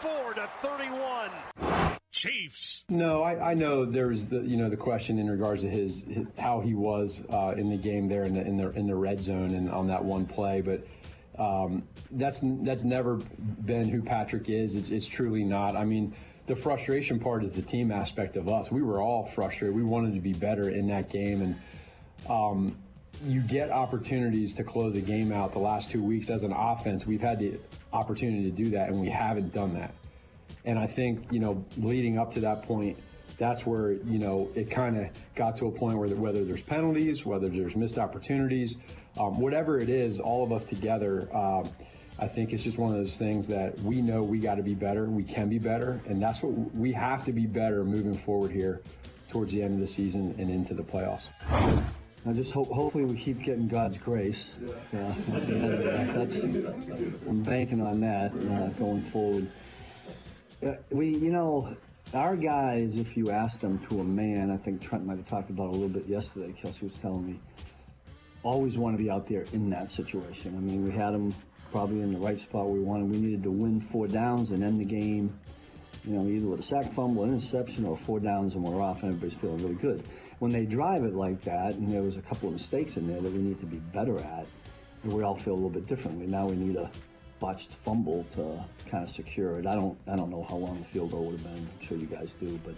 34-31. Chiefs. No, I know there's the question in regards to his how he was in the game there in the red zone and on that one play, but that's never been who Patrick is. It's truly not. I mean, the frustration part is the team aspect of us. We were all frustrated. We wanted to be better in that game, and you get opportunities to close a game out. The last 2 weeks as an offense, we've had the opportunity to do that, and we haven't done that. And I think, leading up to that point, that's where, it kind of got to a point where whether there's penalties, whether there's missed opportunities, whatever it is, all of us together, I think it's just one of those things that we know we got to be better. We can be better. And that's what we have to be better moving forward here towards the end of the season and into the playoffs. I just hopefully we keep getting God's grace. I'm banking on that going forward. Our guys, if you ask them to a man, I think Trent might have talked about it a little bit yesterday, Kelsey was telling me, always want to be out there in that situation. I mean, we had them probably in the right spot we wanted. We needed to win 4 downs and end the game, either with a sack fumble, an interception, or 4 downs and we're off and everybody's feeling really good. When they drive it like that, and there was a couple of mistakes in there that we need to be better at, and we all feel a little bit differently. Now we need a botched fumble to kind of secure it. I don't know how long the field goal would have been. I'm sure you guys do, but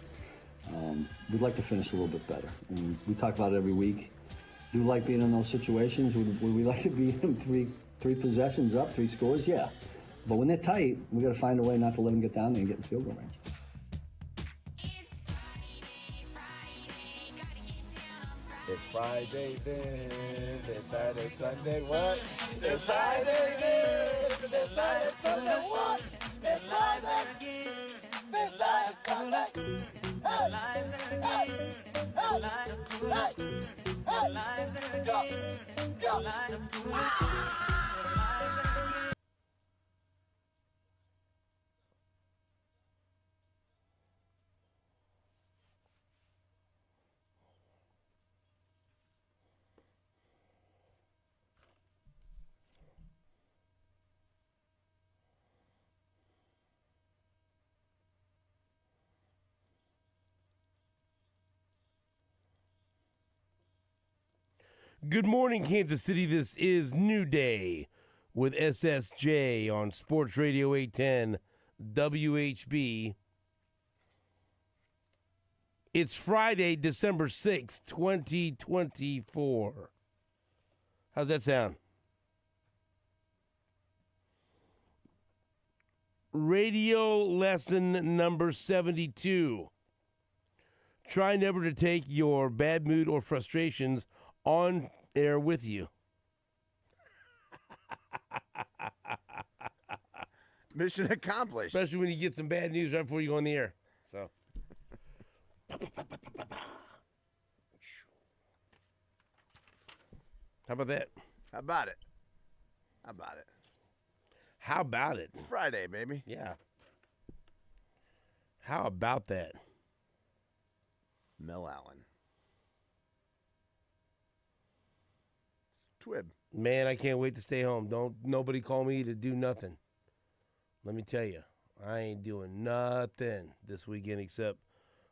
we'd like to finish a little bit better. And we talk about it every week. Do you like being in those situations? Would we like to be in three possessions up, 3 scores? Yeah. But when they're tight, we got to find a way not to let them get down there and get in field goal range. It's Friday then, it's Saturday, Sunday, what? It's Friday then, it's Saturday, Sunday, what? It's Friday, it's Saturday, Sunday, Good morning, Kansas City. This is New Day with SSJ on Sports Radio 810 WHB. It's Friday, December 6th, 2024. How's that sound? Radio lesson number 72. Try never to take your bad mood or frustrations on air with you. Mission accomplished. Especially when you get some bad news right before you go on the air. So, how about that? How about it? How about it? How about it? It's Friday, baby. Yeah. How about that? Mel Allen. Twib. Man, I can't wait to stay home. Don't nobody call me to do nothing. Let me tell you, I ain't doing nothing this weekend except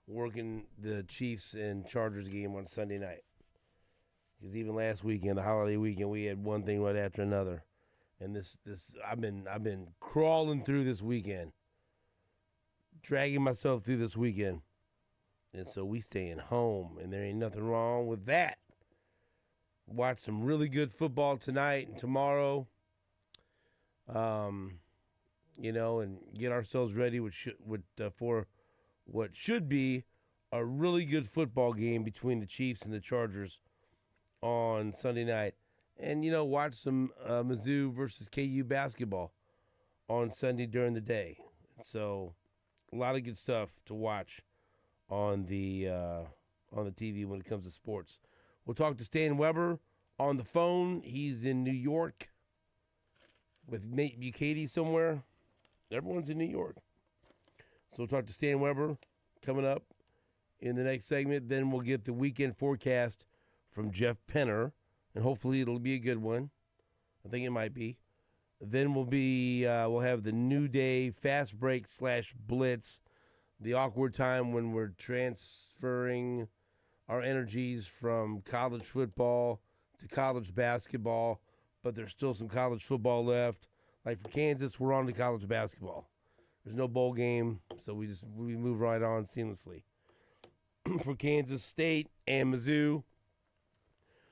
working the Chiefs and Chargers game on Sunday night. Because even last weekend, the holiday weekend, we had one thing right after another. And this I've been crawling through this weekend, dragging myself through this weekend. And so we staying home, and there ain't nothing wrong with that. Watch some really good football tonight and tomorrow, and get ourselves ready for what should be a really good football game between the Chiefs and the Chargers on Sunday night. And, watch some Mizzou versus KU basketball on Sunday during the day. So a lot of good stuff to watch on the TV when it comes to sports. We'll talk to Stan Weber on the phone. He's in New York with Nate Bucati somewhere. Everyone's in New York. So we'll talk to Stan Weber coming up in the next segment. Then we'll get the weekend forecast from Jeff Penner, and hopefully it'll be a good one. I think it might be. Then we'll have the New Day fast break / blitz, the awkward time when we're transferring our energies from college football to college basketball, but there's still some college football left. Like for Kansas, we're on to college basketball. There's no bowl game, so we move right on seamlessly. For Kansas State and Mizzou,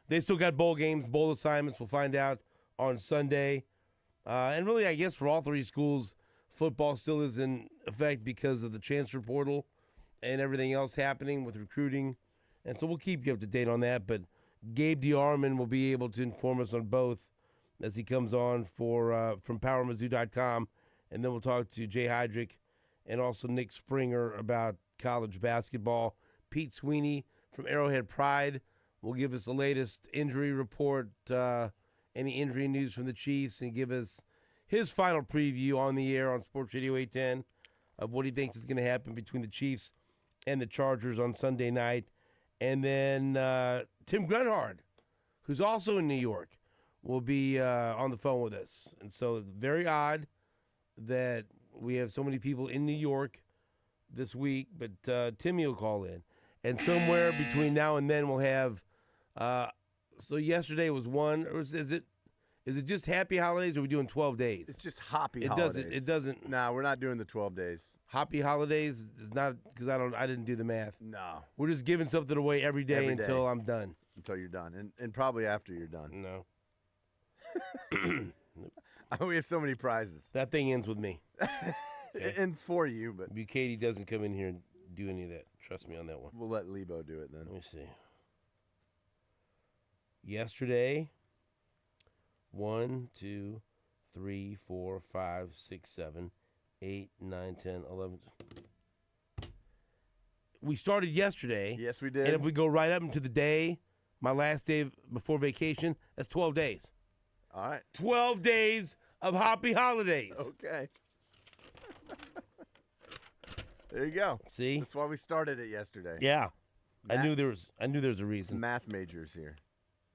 they still got bowl games, bowl assignments. We'll find out on Sunday. And really, I guess for all three schools, football still is in effect because of the transfer portal and everything else happening with recruiting. And so we'll keep you up to date on that. But Gabe DeArmond will be able to inform us on both as he comes on from PowerMizzou.com. And then we'll talk to Jay Heydrich and also Nick Springer about college basketball. Pete Sweeney from Arrowhead Pride will give us the latest injury report, any injury news from the Chiefs, and give us his final preview on the air on Sports Radio 810 of what he thinks is going to happen between the Chiefs and the Chargers on Sunday night. And then Tim Grunhard, who's also in New York, will be on the phone with us. And so very odd that we have so many people in New York this week, but Timmy will call in. And somewhere between now and then we'll have so yesterday was one, or is it just happy holidays, or are we doing 12 days? It's just happy holidays. It doesn't. No, we're not doing the 12 days. Happy holidays is not, because I didn't do the math. No. We're just giving something away every day until I'm done. Until you're done. And probably after you're done. No. We have so many prizes. That thing ends with me. It ends for you, but Katie doesn't come in here and do any of that. Trust me on that one. we'll let Lebo do it then. Let me see. Yesterday, 1, 2, 3, 4, 5, 6, 7, 8, 9, 10, 11. We started yesterday. Yes, we did. And if we go right up into the day, my last day before vacation, that's 12 days. All right. 12 days of happy holidays. Okay. There you go. See? That's why we started it yesterday. Yeah. I knew there was a reason. Math majors here.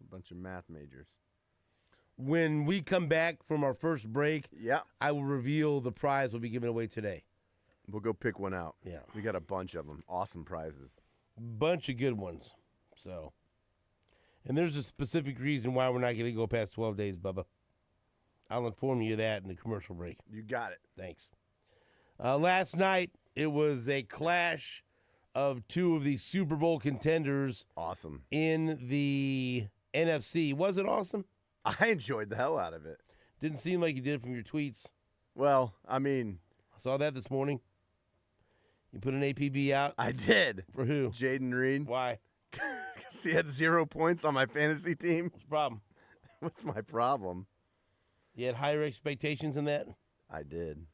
A bunch of math majors. When we come back from our first break, Yeah. I will reveal the prize we'll be giving away today. We'll go pick one out. Yeah. We got a bunch of them. Awesome prizes. Bunch of good ones. So, and there's a specific reason why we're not going to go past 12 days, Bubba. I'll inform you of that in the commercial break. You got it. Thanks. Last night, it was a clash of two of the Super Bowl contenders. Awesome. In the NFC. Was it awesome? I enjoyed the hell out of it. Didn't seem like you did from your tweets. Well, I mean, I saw that this morning. You put an APB out? I did. For who? Jaden Reed. Why? Because he had 0 points on my fantasy team. What's the problem? What's my problem? You had higher expectations than that? I did.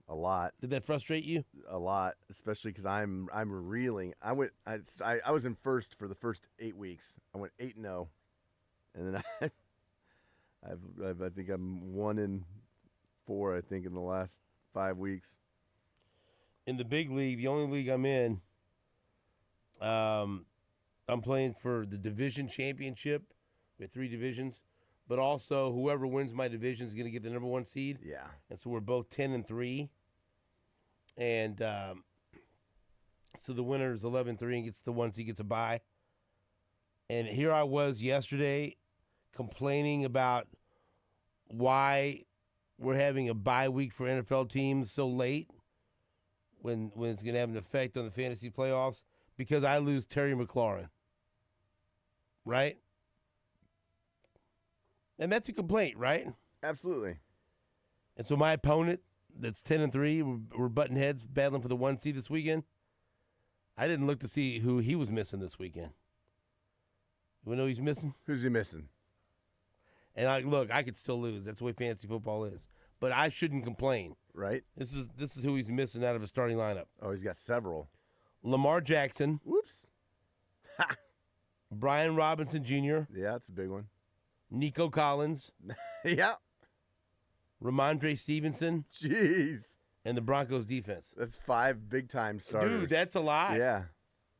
A lot. Did that frustrate you? A lot, especially because I'm reeling. I was in first for the first 8 weeks. I went 8-0, and then I think I'm 1-4. I think in the last 5 weeks. In the big league, the only league I'm in, I'm playing for the division championship. We have 3 divisions, but also whoever wins my division is going to get the number 1 seed. Yeah. And so we're both 10-3. And so the winner is 11-3 and gets the 1 seed, gets a bye. And here I was yesterday complaining about why we're having a bye week for NFL teams so late when it's going to have an effect on the fantasy playoffs because I lose Terry McLaurin. Right? And that's a complaint, right? Absolutely. And so my opponent that's 10-3, we're butting heads battling for the 1 seed this weekend. I didn't look to see who he was missing this weekend. You know who he's missing? Who's he missing? And I could still lose. That's the way fantasy football is. But I shouldn't complain. Right. This is who he's missing out of his starting lineup. Oh, he's got several. Lamar Jackson. Whoops. Brian Robinson Jr. Yeah, that's a big one. Nico Collins. Yeah. Ramondre Stevenson. Jeez. And the Broncos defense. That's 5 big-time starters. Dude, that's a lot. Yeah.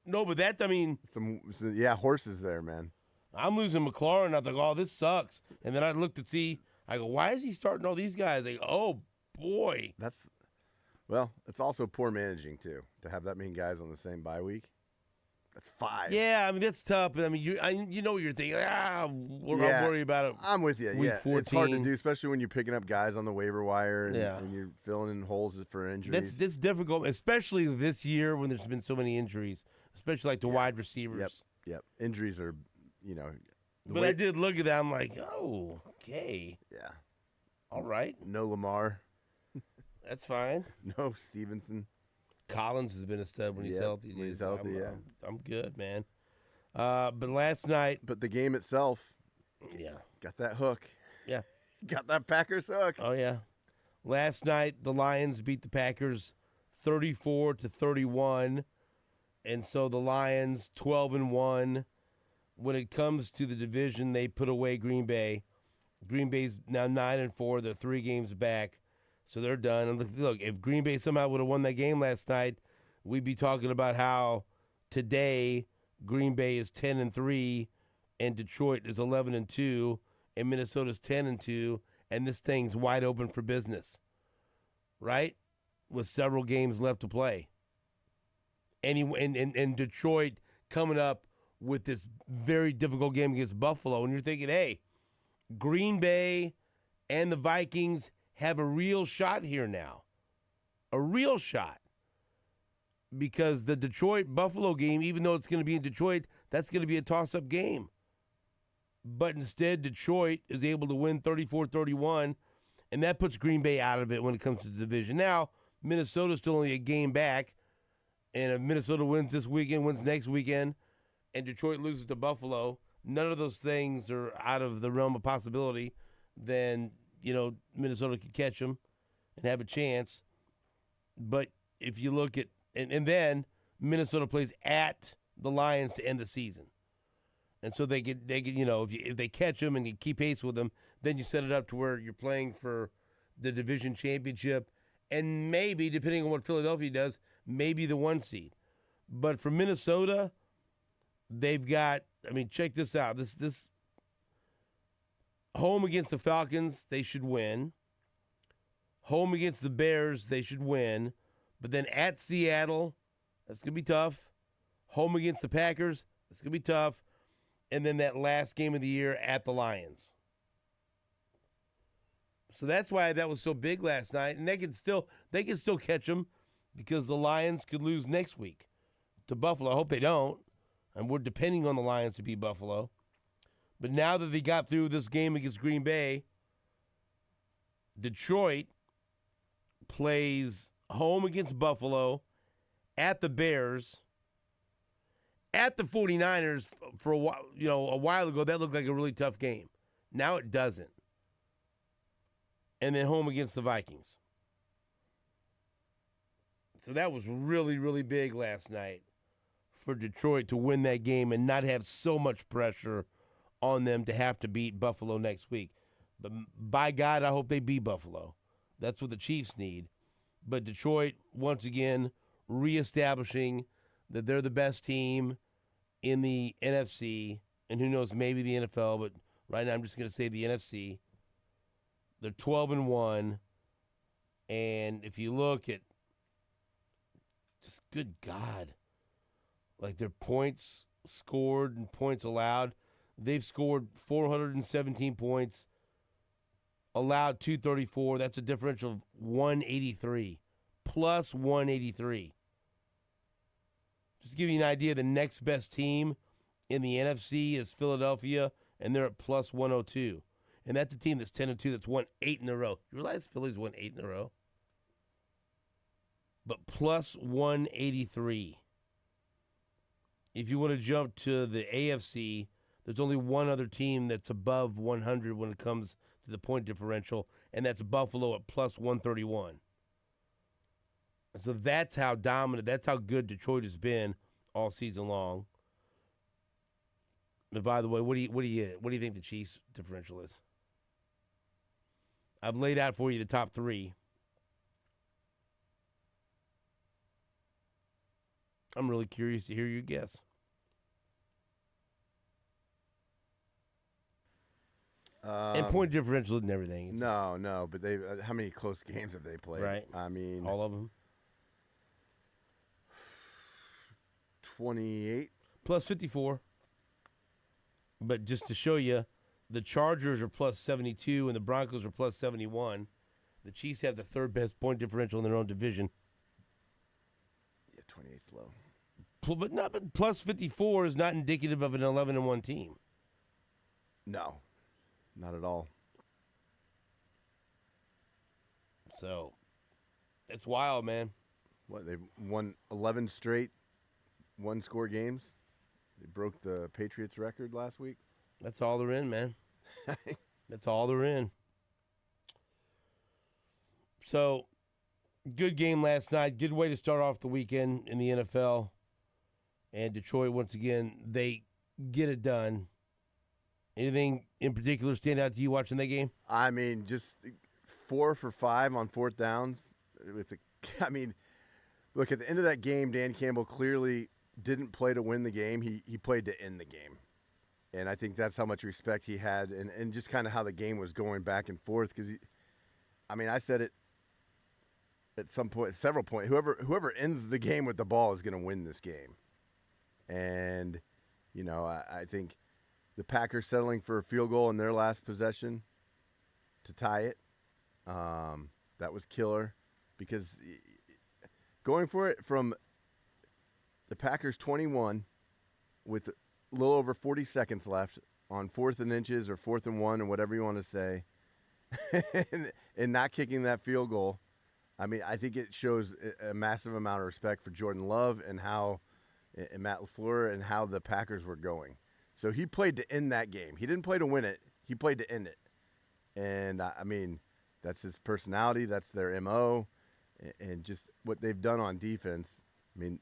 No, but Some horses there, man. I'm losing McLaurin. I thought, oh, this sucks. And then I looked to see, I go, why is he starting all these guys? Like, oh boy. It's also poor managing too to have that many guys on the same bye week. That's 5. Yeah, I mean that's tough. But I mean, you know what you're thinking. I'm worried about it. I'm with you. Week 14. It's hard to do, especially when you're picking up guys on the waiver wire and you're filling in holes for injuries. That's difficult, especially this year when there's been so many injuries, especially like the wide receivers. Yep. Injuries are, But I did look at that. I'm like, oh, okay. Yeah. All right. No Lamar. That's fine. No Stevenson. Collins has been a stud when he's healthy. When he's healthy, I'm good, man. But last night. But the game itself. Yeah. Got that hook. Yeah. Got that Packers hook. Oh, yeah. Last night, the Lions beat the Packers 34-31. And so the Lions, 12-1. When it comes to the division, they put away Green Bay. Green Bay's now 9-4. They're 3 games back. So they're done. And look, if Green Bay somehow would have won that game last night, we'd be talking about how today Green Bay is 10-3 and Detroit is 11-2 and Minnesota's 10-2, and this thing's wide open for business, right? With several games left to play. And Detroit coming up with this very difficult game against Buffalo, and you're thinking, hey, Green Bay and the Vikings have a real shot here now. A real shot. Because the Detroit-Buffalo game, even though it's going to be in Detroit, that's going to be a toss-up game. But instead, Detroit is able to win 34-31, and that puts Green Bay out of it when it comes to the division. Now, Minnesota's still only a game back, and if Minnesota wins this weekend, wins next weekend, and Detroit loses to Buffalo, none of those things are out of the realm of possibility, then Minnesota could catch them and have a chance. But if you look at, and then Minnesota plays at the Lions to end the season. And so they get if they catch them and you keep pace with them, then you set it up to where you're playing for the division championship and maybe, depending on what Philadelphia does, maybe the 1 seed. But for Minnesota, they've got, check this out. This home against the Falcons, they should win. Home against the Bears, they should win. But then at Seattle, that's going to be tough. Home against the Packers, that's going to be tough. And then that last game of the year at the Lions. So that's why that was so big last night. And they can still catch them because the Lions could lose next week to Buffalo. I hope they don't. And we're depending on the Lions to beat Buffalo. But now that they got through this game against Green Bay, Detroit plays home against Buffalo, at the Bears, at the 49ers. For a while ago, that looked like a really tough game. Now it doesn't. And then home against the Vikings. So that was really, really big last night for Detroit to win that game and not have so much pressure on them to have to beat Buffalo next week. But by God, I hope they beat Buffalo. That's what the Chiefs need. But Detroit, once again, reestablishing that they're the best team in the NFC, and who knows, maybe the NFL, but right now I'm just going to say the NFC. They're 12-1, and if you look at, just good God, like their points scored and points allowed, they've scored 417 points, allowed 234. That's a differential of 183, plus 183. Just to give you an idea, the next best team in the NFC is Philadelphia, and they're at plus 102. And that's a team that's 10-2 that's won 8 in a row. You realize Philly's won 8 in a row? But plus 183. If you want to jump to the AFC, there's only one other team that's above 100 when it comes to the point differential, and that's Buffalo at plus 131. So that's how dominant, that's how good Detroit has been all season long. But by the way, what do you think the Chiefs differential is? I've laid out for you the top 3. I'm really curious to hear your guess. And point differential and everything. It's No, but they how many close games have they played? right. I mean, all of them. 28. Plus 54. But just to show you, the Chargers are plus 72 and the Broncos are plus 71. The Chiefs have the third best point differential in their own division. Yeah, 28's low. But plus 54 is not indicative of an 11-1 team. No, not at all. So, it's wild, man. What, they've won 11 straight one-score games? They broke the Patriots record last week. That's all they're in, man. That's all they're in. So, good game last night. Good way to start off the weekend in the NFL. And Detroit, once again, they get it done. Anything in particular stand out to you watching that game? I mean, just 4 for 5 on fourth downs. Look, at the end of that game, Dan Campbell clearly didn't play to win the game. He played to end the game. And I think that's how much respect he had and just kind of how the game was going back and forth. Because, I said it at some point, several points. Whoever ends the game with the ball is going to win this game. And, I think the Packers settling for a field goal in their last possession to tie it, that was killer. Because going for it from the Packers 21 with a little over 40 seconds left on 4th and inches or 4th and 1 or whatever you want to say, and not kicking that field goal, I think it shows a massive amount of respect for Jordan Love and Matt LaFleur and how the Packers were going. So he played to end that game. He didn't play to win it. He played to end it. And, that's his personality. That's their MO. And just what they've done on defense. The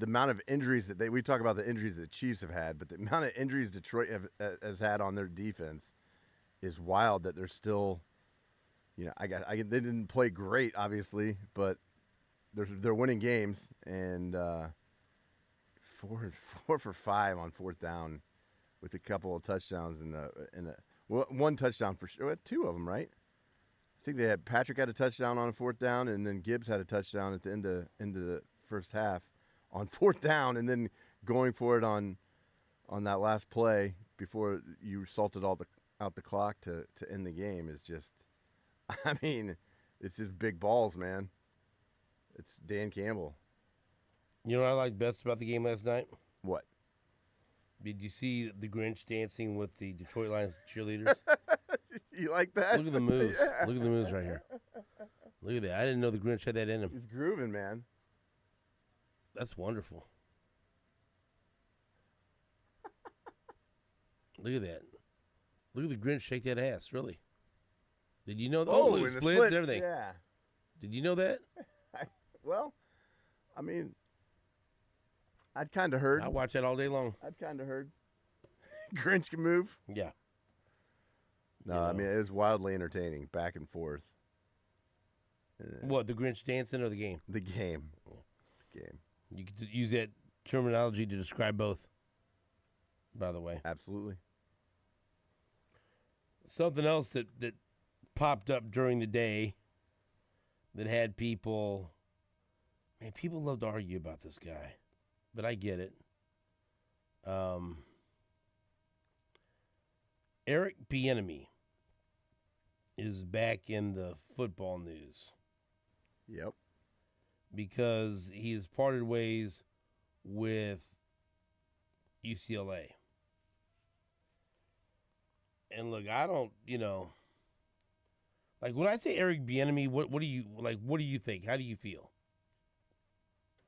amount of injuries that we talk about the injuries the Chiefs have had, but the amount of injuries Detroit has had on their defense is wild. That they're still, they didn't play great, obviously, but they're winning games. And 4 for 5 on fourth down, with a couple of touchdowns one touchdown for sure. 2 of them, right? I think Patrick had a touchdown on a fourth down, and then Gibbs had a touchdown at the end of the first half on fourth down, and then going for it on that last play before you salted out the clock to end the game is just, it's just big balls, man. It's Dan Campbell. You know what I liked best about the game last night? What? Did you see the Grinch dancing with the Detroit Lions cheerleaders? You like that? Look at the moves. Yeah. Look at the moves right here. Look at that. I didn't know the Grinch had that in him. He's grooving, man. That's wonderful. Look at that. Look at the Grinch shake that ass, really. Did you know that? Oh, look at in the the splits splits, and everything. yeah. Did you know that? Well, I'd kind of heard. I watch that all day long. I'd kind of heard. Grinch can move. Yeah. No, it was wildly entertaining, back and forth. What, the Grinch dancing or the game? The game. The game. You could use that terminology to describe both, by the way. Absolutely. Something else that popped up during the day that had people... Man, people love to argue about this guy, but I get it. Eric Bieniemy is back in the football news. Yep. Because he has parted ways with UCLA. And look, I don't, like when I say Eric Bieniemy, what do you think? How do you feel?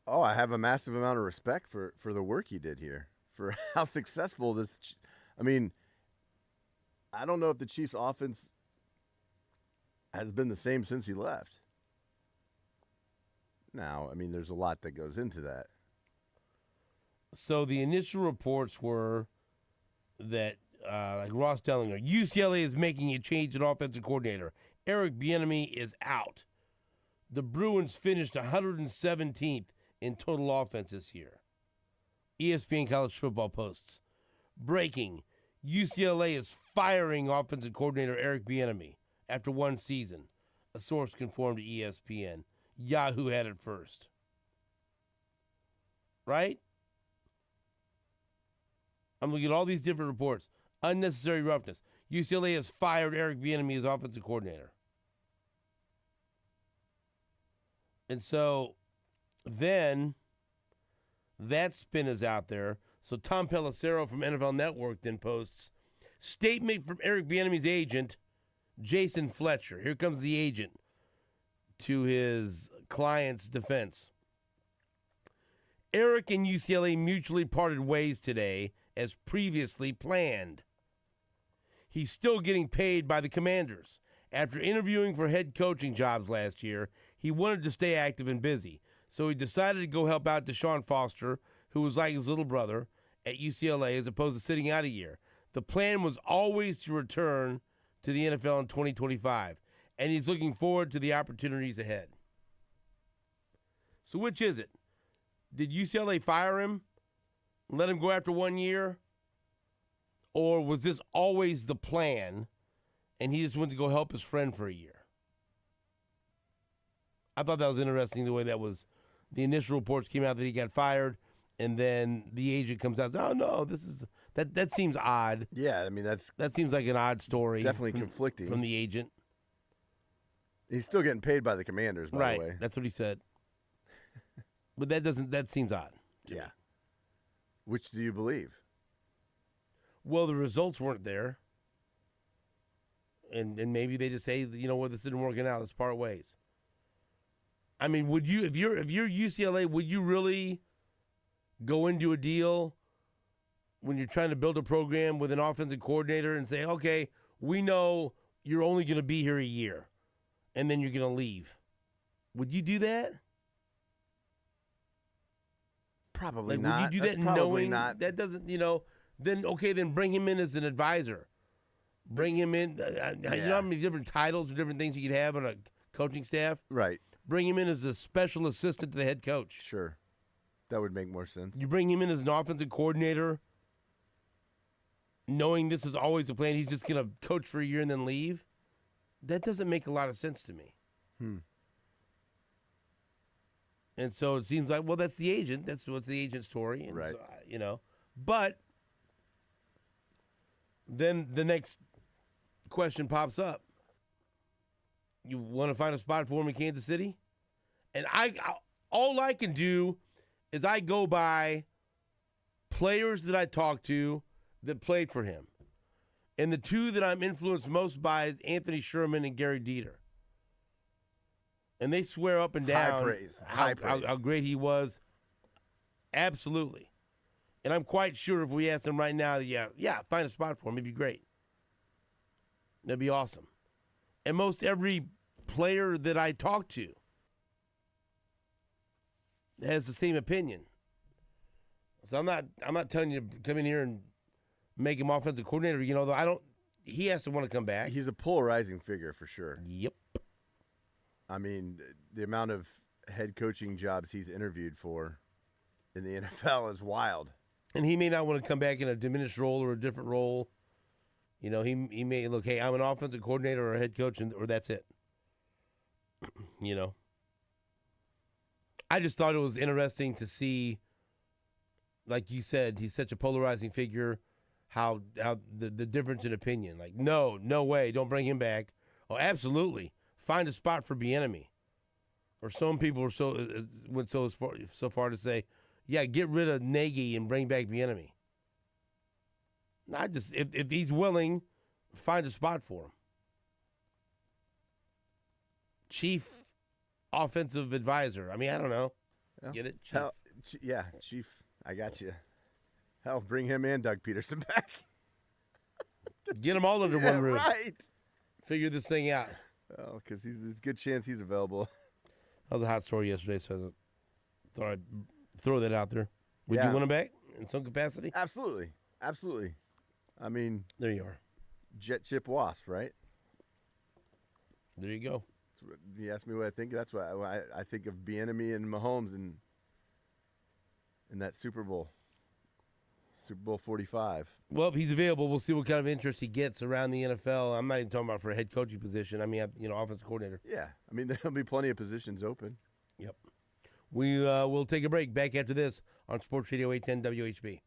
Oh, I have a massive amount of respect for the work he did here, for how successful this. I don't know if the Chiefs' offense has been the same since he left. Now, there's a lot that goes into that. So the initial reports were that, like Ross Dellinger, UCLA is making a change in offensive coordinator. Eric Bieniemy is out. The Bruins finished 117th in total offense this year. ESPN College Football posts. Breaking. UCLA is firing offensive coordinator Eric Bieniemy after one season. A source conformed to ESPN. Yahoo had it first. Right? I'm looking at all these different reports. Unnecessary roughness. UCLA has fired Eric Bieniemy as offensive coordinator. And so then that spin is out there. So Tom Pelissero from NFL Network then posts, statement from Eric Bieniemy's agent, Jason Fletcher. Here comes the agent to his client's defense. Eric and UCLA mutually parted ways today as previously planned. He's still getting paid by the Commanders. After interviewing for head coaching jobs last year, he wanted to stay active and busy. So he decided to go help out Deshaun Foster, who was like his little brother, at UCLA as opposed to sitting out a year. The plan was always to return to the NFL in 2025, and he's looking forward to the opportunities ahead. So which is it? Did UCLA fire him, let him go after 1 year? Or was this always the plan, and he just went to go help his friend for a year? I thought that was interesting, the way that was. The initial reports came out that he got fired, and then the agent comes out and says, oh, no, this is that seems odd. Yeah, I mean, that seems like an odd story. Definitely conflicting. From the agent. He's still getting paid by the Commanders, by the way. Right, that's what he said. But that seems odd. Yeah. Which do you believe? Well, the results weren't there. And maybe they just say, you know what, this isn't working out, let's part ways. I mean, would you, if you're UCLA, would you really go into a deal when you're trying to build a program with an offensive coordinator and say, okay, we know you're only going to be here a year, and then you're going to leave? Would you do that? Probably like, not. Would you do That's that probably knowing not. that doesn't, then, okay, then bring him in as an advisor. Bring him in. You know how many different titles or different things you could have on a coaching staff? Right. Bring him in as a special assistant to the head coach. Sure. That would make more sense. You bring him in as an offensive coordinator, knowing this is always the plan. He's just going to coach for a year and then leave. That doesn't make a lot of sense to me. And so it seems like, well, that's the agent. That's what's the agent's story. And right. So, but then the next question pops up. You want to find a spot for him in Kansas City? And all I can do is I go by players that I talk to that played for him. And the two that I'm influenced most by is Anthony Sherman and Gary Dieter. And they swear up and down High praise. How great he was. Absolutely. And I'm quite sure if we asked him right now, yeah, find a spot for him, it'd be great. That'd be awesome. And most every player that I talk to has the same opinion. So I'm not telling you to come in here and make him offensive coordinator. Though he has to want to come back. He's a polarizing figure for sure. Yep. I mean, the amount of head coaching jobs he's interviewed for in the NFL is wild. And he may not want to come back in a diminished role or a different role. He may look, hey, I'm an offensive coordinator or a head coach, or that's it. I just thought it was interesting to see, like you said, he's such a polarizing figure, how the difference in opinion. Like, no way, don't bring him back. Oh, absolutely. Find a spot for Bieniemy. Or some people went so far to say, yeah, get rid of Nagy and bring back Bieniemy. Not just if he's willing, find a spot for him. Chief offensive advisor. I mean, I don't know. Yeah. Get it? Chief. Chief. I got you. Hell, bring him and Doug Peterson back. Get them all under one roof. Right. Figure this thing out. Oh, because there's a good chance he's available. That was a hot story yesterday, so I thought I'd throw that out there. Would you want him back in some capacity? Absolutely. I mean, There you are. Jet Chip Wasp, right? There you go. You asked me what I think. That's what I think of Bieniemy and Mahomes in that Super Bowl. Super Bowl 45. Well, he's available. We'll see what kind of interest he gets around the NFL. I'm not even talking about for a head coaching position. I mean, offensive coordinator. Yeah, I mean, there'll be plenty of positions open. Yep. We will take a break. Back after this on Sports Radio 810 WHB.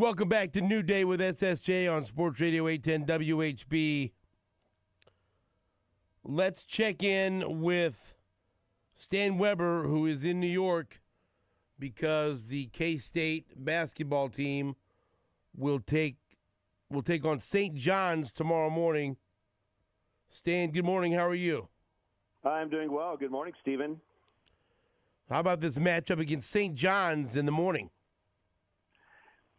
Welcome back to New Day with SSJ on Sports Radio 810 WHB. Let's check in with Stan Weber, who is in New York, because the K-State basketball team will take on St. John's tomorrow morning. Stan, good morning. How are you? I'm doing well. Good morning, Stephen. How about this matchup against St. John's in the morning?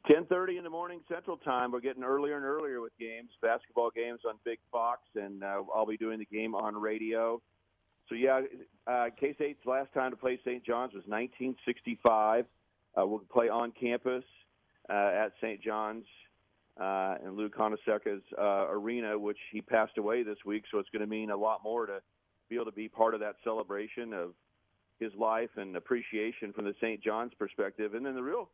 10:30 in the morning Central Time. We're getting earlier and earlier with games, basketball games on Big Fox, and I'll be doing the game on radio. So, K-State's last time to play St. John's was 1965. We'll play on campus at St. John's in Lou Conaseca's arena, which he passed away this week, so it's going to mean a lot more to be able to be part of that celebration of his life and appreciation from the St. John's perspective. And then the real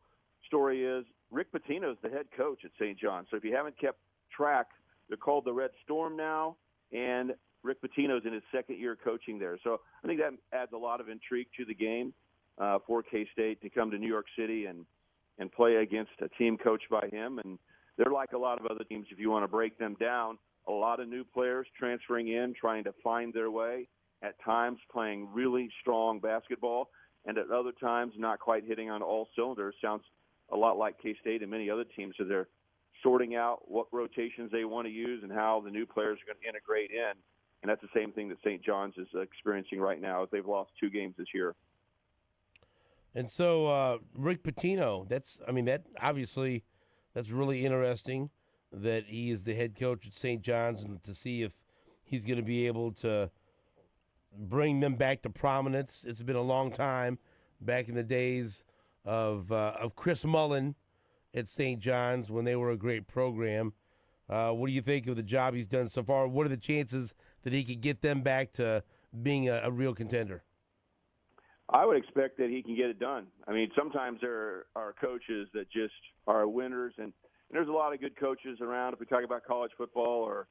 story is Rick Pitino's the head coach at St. John's. So if you haven't kept track, they're called the Red Storm now, and Rick Pitino's in his second year coaching there. So I think that adds a lot of intrigue to the game for K-State to come to New York City and play against a team coached by him. And they're like a lot of other teams, if you want to break them down, a lot of new players transferring in, trying to find their way, at times playing really strong basketball, and at other times not quite hitting on all cylinders. Sounds a lot like K-State and many other teams, so they're sorting out what rotations they want to use and how the new players are going to integrate in. And that's the same thing that St. John's is experiencing right now, as they've lost 2 games this year. And so Rick Pitino, that's really interesting that he is the head coach at St. John's, and to see if he's going to be able to bring them back to prominence. It's been a long time, back in the days of Chris Mullen at St. John's when they were a great program. What do you think of the job he's done so far? What are the chances that he could get them back to being a real contender? I would expect that he can get it done. I mean, sometimes there are coaches that just are winners, and there's a lot of good coaches around if we talk about college football or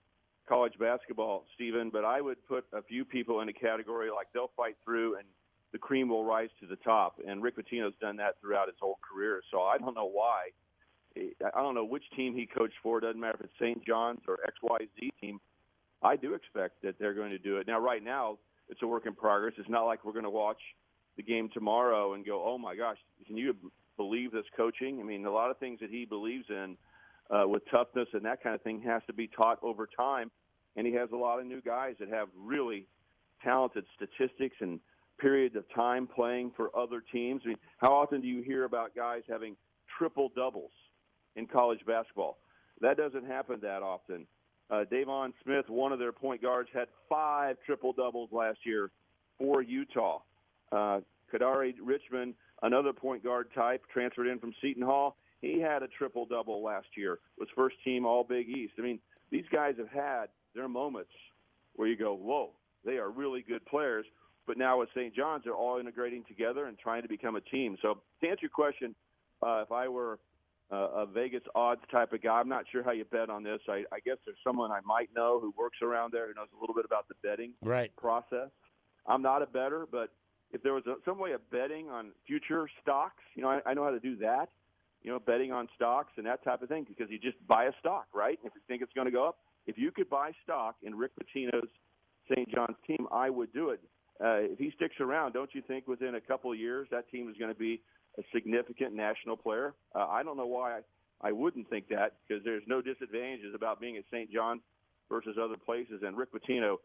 college basketball, Stephen, but I would put a few people in a category like they'll fight through and the cream will rise to the top. And Rick Pitino's done that throughout his whole career, so I don't know why. I don't know which team he coached for. It doesn't matter if it's St. John's or XYZ team. I do expect that they're going to do it. Now, right now, it's a work in progress. It's not like we're going to watch the game tomorrow and go, oh, my gosh, can you believe this coaching? I mean, a lot of things that he believes in with toughness and that kind of thing has to be taught over time. And he has a lot of new guys that have really talented statistics and periods of time playing for other teams. I mean, how often do you hear about guys having triple doubles in college basketball? That doesn't happen that often. Davon Smith, one of their point guards, had 5 triple doubles last year for Utah. Kadari Richmond, another point guard type, transferred in from Seton Hall. He had a triple double last year. Was first team All Big East. I mean, these guys have had their moments where you go, whoa, they are really good players. But now with St. John's, they're all integrating together and trying to become a team. So to answer your question, if I were a Vegas odds type of guy, I'm not sure how you bet on this. I guess there's someone I might know who works around there who knows a little bit about the betting process. I'm not a bettor, but if there was some way of betting on future stocks, I know how to do that, betting on stocks and that type of thing, because you just buy a stock, right? If you think it's going to go up, if you could buy stock in Rick Pitino's St. John's team, I would do it. If he sticks around, don't you think within a couple of years that team is going to be a significant national player? I don't know why I wouldn't think that, because there's no disadvantages about being at St. John's versus other places. And Rick Pitino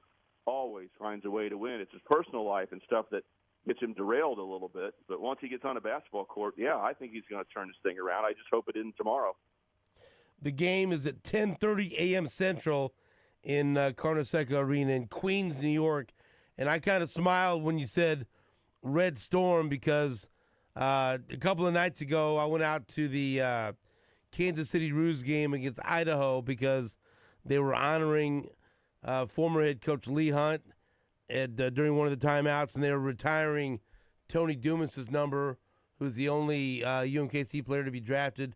always finds a way to win. It's his personal life and stuff that gets him derailed a little bit. But once he gets on a basketball court, I think he's going to turn this thing around. I just hope it isn't tomorrow. The game is at 10:30 a.m. Central in Conaseca Arena in Queens, New York. And I kind of smiled when you said Red Storm, because a couple of nights ago I went out to the Kansas City Roos game against Idaho because they were honoring former head coach Lee Hunt during one of the timeouts, and they were retiring Tony Dumas's number, who's the only UMKC player to be drafted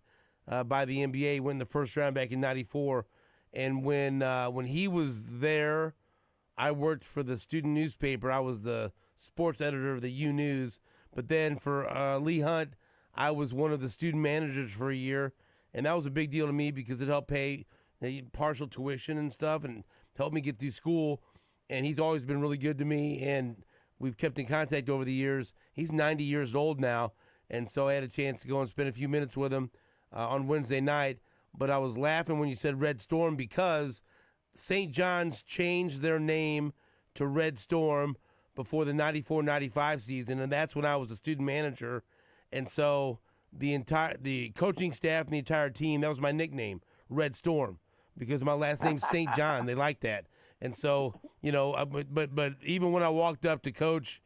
by the NBA, went in the first round back in '94. And when he was there, I worked for the student newspaper. I was the sports editor of the U News. But then for Lee Hunt, I was one of the student managers for a year. And that was a big deal to me because it helped pay partial tuition and stuff and helped me get through school. And he's always been really good to me, and we've kept in contact over the years. He's 90 years old now, and so I had a chance to go and spend a few minutes with him on Wednesday night. But I was laughing when you said Red Storm because St. John's changed their name to Red Storm before the 94-95 season, and that's when I was a student manager. And so the coaching staff and the entire team, that was my nickname, Red Storm, because my last name's St. John. They like that. And so, but even when I walked up to Coach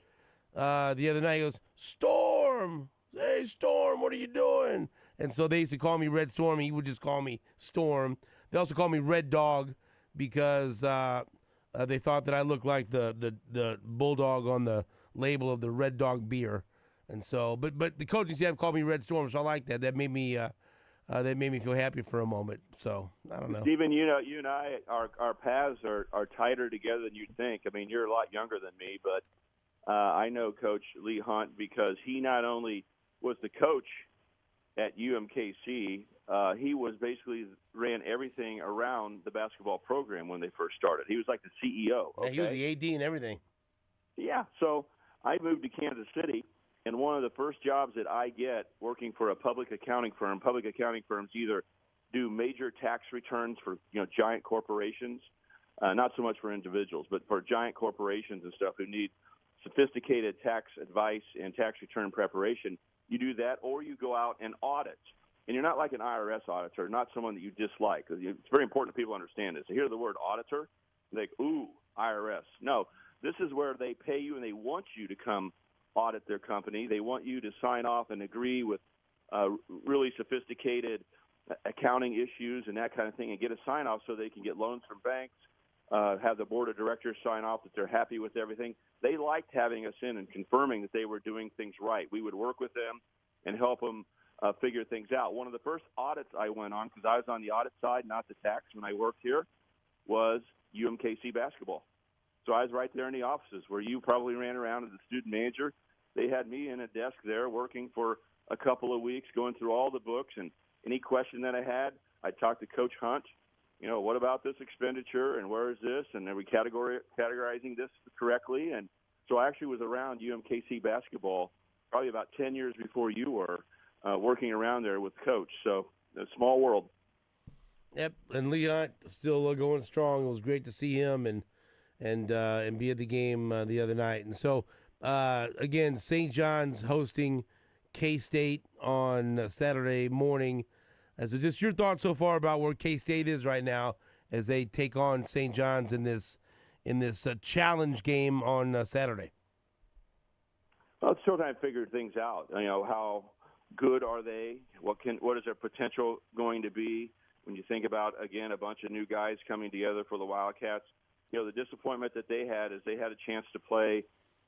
the other night, he goes, Storm, hey, Storm, what are you doing? And so they used to call me Red Storm, and he would just call me Storm. They also call me Red Dog because they thought that I looked like the bulldog on the label of the Red Dog beer. And so, but the coaching staff called me Red Storm, so I like that. That made me feel happy for a moment. So I don't know. Stephen, you and I, our paths are tighter together than you'd think. I mean, you're a lot younger than me, but I know Coach Lee Hunt because he not only was the coach at UMKC, he was basically ran everything around the basketball program when they first started. He was like the CEO. Okay? Yeah, he was the AD and everything. Yeah, so I moved to Kansas City, and one of the first jobs that I get working for a public accounting firms either do major tax returns for giant corporations, not so much for individuals, but for giant corporations and stuff who need sophisticated tax advice and tax return preparation. You do that, or you go out and audit. And you're not like an IRS auditor, not someone that you dislike. It's very important that people understand this. They hear the word auditor, they're like, ooh, IRS. No, this is where they pay you and they want you to come audit their company. They want you to sign off and agree with really sophisticated accounting issues and that kind of thing and get a sign-off so they can get loans from banks, have the board of directors sign off that they're happy with everything. They liked having us in and confirming that they were doing things right. We would work with them and help them figure things out. One of the first audits I went on, because I was on the audit side, not the tax, when I worked here, was UMKC basketball. So I was right there in the offices where you probably ran around as a student manager. They had me in a desk there working for a couple of weeks, going through all the books, and any question that I had, I'd talk to Coach Hunt. What about this expenditure, and where is this, and are we categorizing this correctly? And so I actually was around UMKC basketball probably about 10 years before you were, working around there with Coach. So a small world. Yep, and Lee Hunt still going strong. It was great to see him and be at the game the other night. And so, again, St. John's hosting K-State on Saturday morning. And so just your thoughts so far about where K-State is right now as they take on St. John's in this challenge game on Saturday. Well, it's still trying to figure things out. How good are they? What is their potential going to be? When you think about, again, a bunch of new guys coming together for the Wildcats, the disappointment that they had is they had a chance to play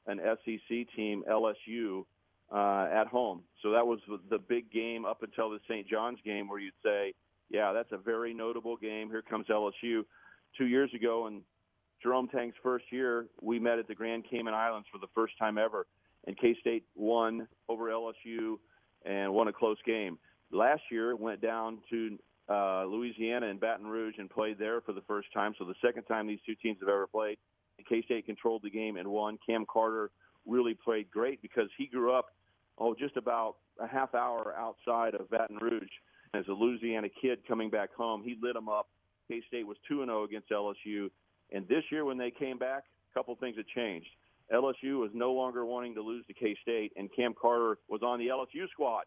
an SEC team, LSU, at home. So that was the big game up until the St. John's game where you'd say, yeah, that's a very notable game. Here comes LSU. 2 years ago, in Jerome Tang's first year, we met at the Grand Cayman Islands for the first time ever, and K-State won over LSU and won a close game. Last year, went down to Louisiana and Baton Rouge and played there for the first time. So the second time these two teams have ever played. And K-State controlled the game and won. Cam Carter really played great because he grew up just about a half hour outside of Baton Rouge. As a Louisiana kid coming back home, he lit them up. K-State was 2-0 against LSU. And this year when they came back, a couple things had changed. LSU was no longer wanting to lose to K-State, and Cam Carter was on the LSU squad.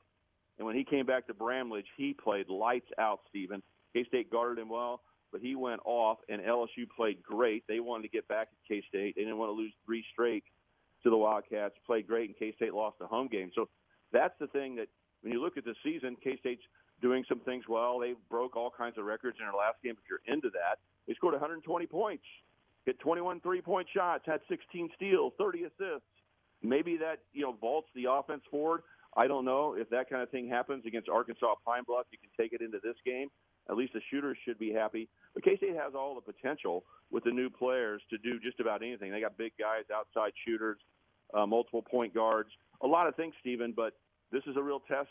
And when he came back to Bramlage, he played lights out, Stephen. K-State guarded him well, but he went off, and LSU played great. They wanted to get back at K-State. They didn't want to lose 3 straight to the Wildcats. Played great, and K-State lost the home game. So that's the thing that when you look at the season, K-State's doing some things well. They broke all kinds of records in their last game. If you're into that, they scored 120 points, hit 21 three-point shots, had 16 steals, 30 assists. Maybe that vaults the offense forward. I don't know if that kind of thing happens against Arkansas Pine Bluff. You can take it into this game. At least the shooters should be happy. But K-State has all the potential with the new players to do just about anything. They got big guys, outside shooters, multiple point guards, a lot of things, Stephen. But this is a real test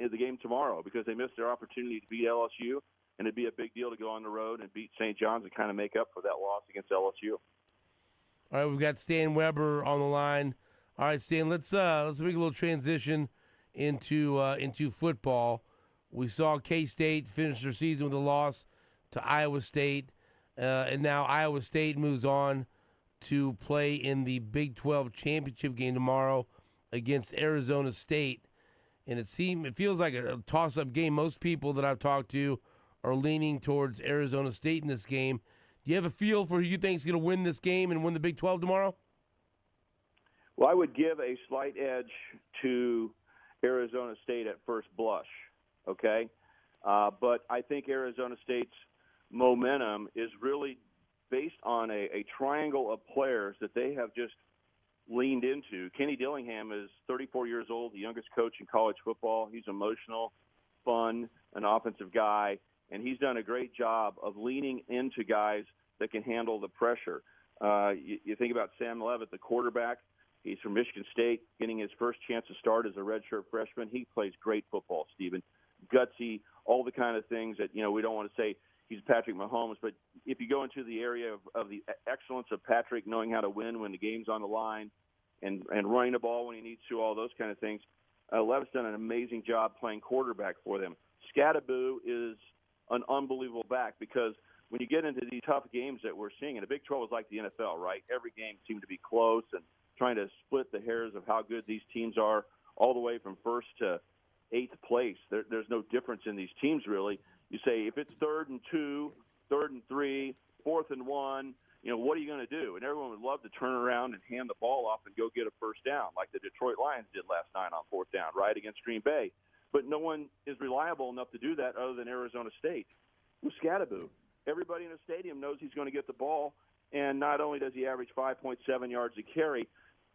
in the game tomorrow because they missed their opportunity to beat LSU, and it'd be a big deal to go on the road and beat St. John's and kind of make up for that loss against LSU. All right, we've got Stan Weber on the line. All right, Stan, let's make a little transition into football. We saw K-State finish their season with a loss to Iowa State, and now Iowa State moves on to play in the Big 12 championship game tomorrow against Arizona State. And it feels like a toss-up game. Most people that I've talked to are leaning towards Arizona State in this game. Do you have a feel for who you think is going to win this game and win the Big 12 tomorrow? Well, I would give a slight edge to Arizona State at first blush, okay? But I think Arizona State's momentum is really based on a triangle of players that they have just leaned into. Kenny Dillingham is 34 years old, the youngest coach in college football. He's emotional, fun, an offensive guy, and he's done a great job of leaning into guys that can handle the pressure. You think about Sam Leavitt, the quarterback. He's from Michigan State, getting his first chance to start as a redshirt freshman. He plays great football, Stephen. Gutsy, all the kind of things that, we don't want to say he's Patrick Mahomes, but if you go into the area of the excellence of Patrick knowing how to win when the game's on the line and running the ball when he needs to, all those kind of things, Leavitt's done an amazing job playing quarterback for them. Scattaboo is an unbelievable back because when you get into these tough games that we're seeing, and the Big 12 is like the NFL, right? Every game seemed to be close and trying to split the hairs of how good these teams are all the way from first to eighth place. There's no difference in these teams, really. You say, if it's 3rd and 2, 3rd and 3, 4th and 1, what are you going to do? And everyone would love to turn around and hand the ball off and go get a first down like the Detroit Lions did last night on 4th down, right, against Green Bay. But no one is reliable enough to do that other than Arizona State. With Scattaboo, everybody in the stadium knows he's going to get the ball, and not only does he average 5.7 yards a carry,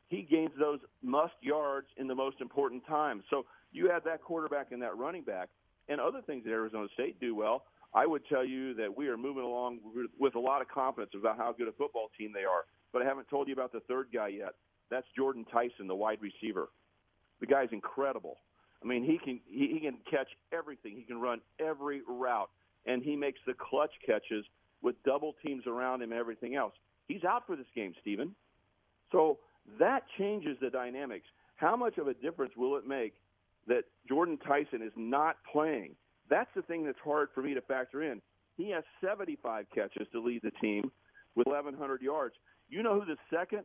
he gains those must yards in the most important times. So you add that quarterback and that running back and other things that Arizona State do well, I would tell you that we are moving along with a lot of confidence about how good a football team they are. But I haven't told you about the third guy yet. That's Jordan Tyson, the wide receiver. The guy's incredible. I mean, he can catch everything. He can run every route, and he makes the clutch catches with double teams around him and everything else. He's out for this game, Stephen. So that changes the dynamics. How much of a difference will it make that Jordan Tyson is not playing? That's the thing that's hard for me to factor in. He has 75 catches to lead the team with 1,100 yards. You know who the second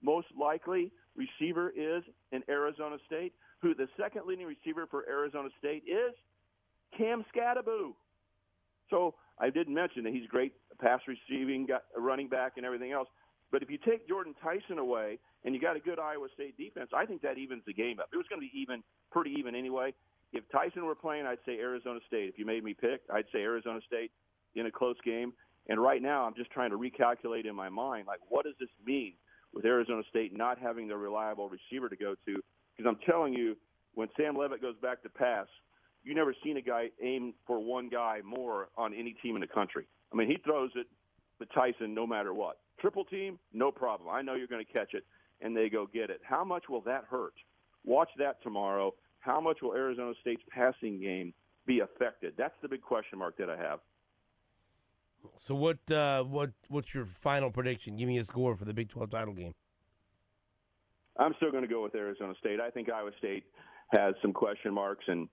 most likely receiver is in Arizona State? Who the second leading receiver for Arizona State is? Cam Scattaboo. So I didn't mention that he's great pass receiving, got a running back and everything else. But if you take Jordan Tyson away and you got a good Iowa State defense, I think that evens the game up. It was going to be pretty even anyway. If Tyson were playing, I'd say Arizona State. If you made me pick, I'd say Arizona State in a close game. And right now I'm just trying to recalculate in my mind, like, what does this mean with Arizona State not having the reliable receiver to go to? Because I'm telling you, when Sam Leavitt goes back to pass, you've never seen a guy aim for one guy more on any team in the country. I mean, he throws it to Tyson no matter what. Triple team, no problem. I know you're going to catch it, and they go get it. How much will that hurt? Watch that tomorrow. How much will Arizona State's passing game be affected? That's the big question mark that I have. So what's your final prediction? Give me a score for the Big 12 title game. I'm still going to go with Arizona State. I think Iowa State has some question marks, and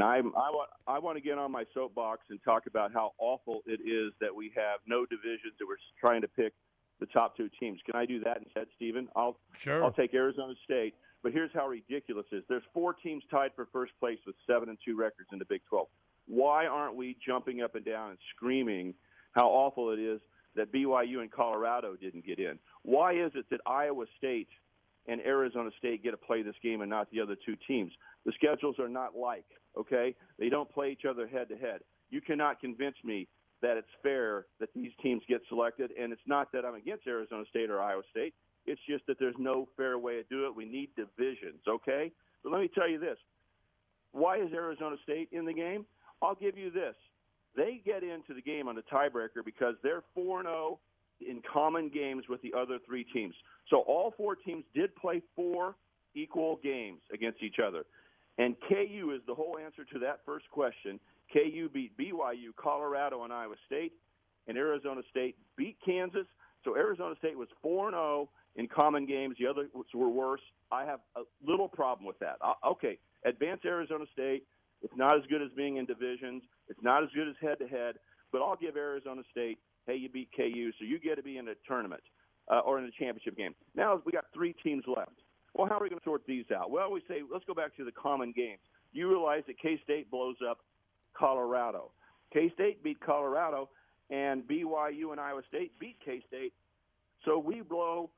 I want to get on my soapbox and talk about how awful it is that we have no divisions, that we're trying to pick the top two teams. Can I do that instead, Stephen? Sure. I'll take Arizona State, but here's how ridiculous it is. There's 4 teams tied for first place with 7-2 records in the Big 12. Why aren't we jumping up and down and screaming how awful it is that BYU and Colorado didn't get in? Why is it that Iowa State and Arizona State get to play this game and not the other two teams? The schedules are not like, okay? They don't play each other head-to-head. You cannot convince me that it's fair that these teams get selected, and it's not that I'm against Arizona State or Iowa State. It's just that there's no fair way to do it. We need divisions, okay? But let me tell you this. Why is Arizona State in the game? I'll give you this. They get into the game on the tiebreaker because they're 4-0 in common games with the other 3 teams. So all 4 teams did play 4 equal games against each other. And KU is the whole answer to that first question. KU beat BYU, Colorado, and Iowa State, and Arizona State beat Kansas. So Arizona State was 4-0 in common games. The others were worse. I have a little problem with that. Okay, advance Arizona State. It's not as good as being in divisions. It's not as good as head-to-head. But I'll give Arizona State, hey, you beat KU, so you get to be in a tournament or in a championship game. Now we got 3 teams left. Well, how are we going to sort these out? Well, we say, let's go back to the common games. You realize that K-State blows up Colorado. K-State beat Colorado, and BYU and Iowa State beat K-State. So we blow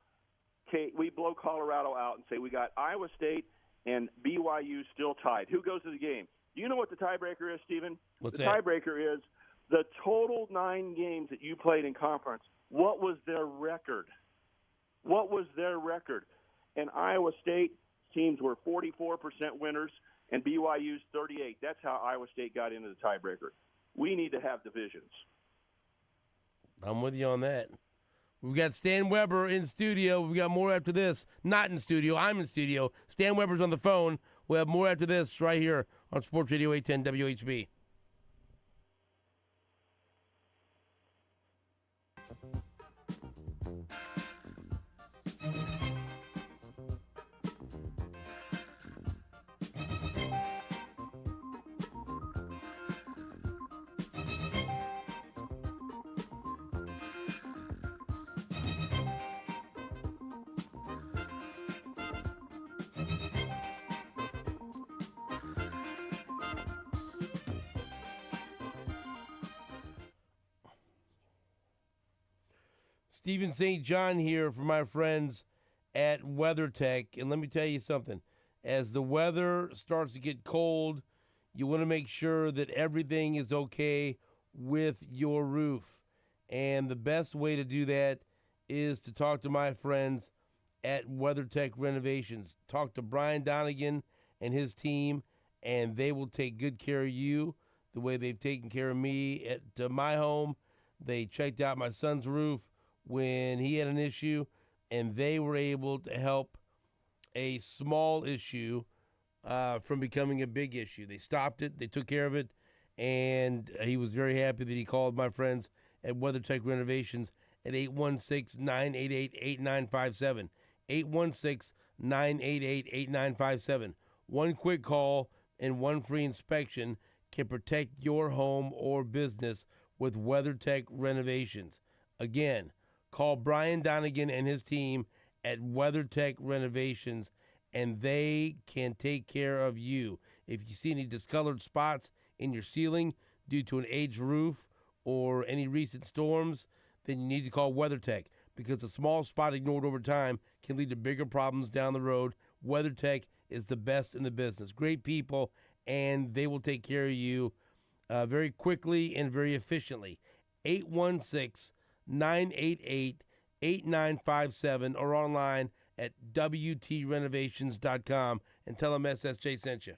Colorado out and say we got Iowa State and BYU still tied. Who goes to the game? Do you know what the tiebreaker is, Stephen? What's the that? tiebreaker is the total 9 games that you played in conference. What was their record? What was their record? And Iowa State teams were 44% winners, and BYU's 38%. That's how Iowa State got into the tiebreaker. We need to have divisions. I'm with you on that. We've got Stan Weber in studio. We've got more after this. Not in studio. I'm in studio. Stan Weber's on the phone. We'll have more after this right here on Sports Radio 810 WHB. Stephen St. John here for my friends at WeatherTech. And let me tell you something. As the weather starts to get cold, you want to make sure that everything is okay with your roof. And the best way to do that is to talk to my friends at WeatherTech Renovations. Talk to Brian Donegan and his team, and they will take good care of you the way they've taken care of me at my home. They checked out my son's roof when he had an issue, and they were able to help a small issue from becoming a big issue. They stopped it, they took care of it, and he was very happy that he called my friends at WeatherTech Renovations at 816-988-8957. 816-988-8957. One quick call and one free inspection can protect your home or business with WeatherTech Renovations. Again, call Brian Donegan and his team at WeatherTech Renovations, and they can take care of you. If you see any discolored spots in your ceiling due to an aged roof or any recent storms, then you need to call WeatherTech, because a small spot ignored over time can lead to bigger problems down the road. WeatherTech is the best in the business. Great people, and they will take care of you very quickly and very efficiently. 816-988-8957 or online at WTRenovations.com and tell them SSJ sent you.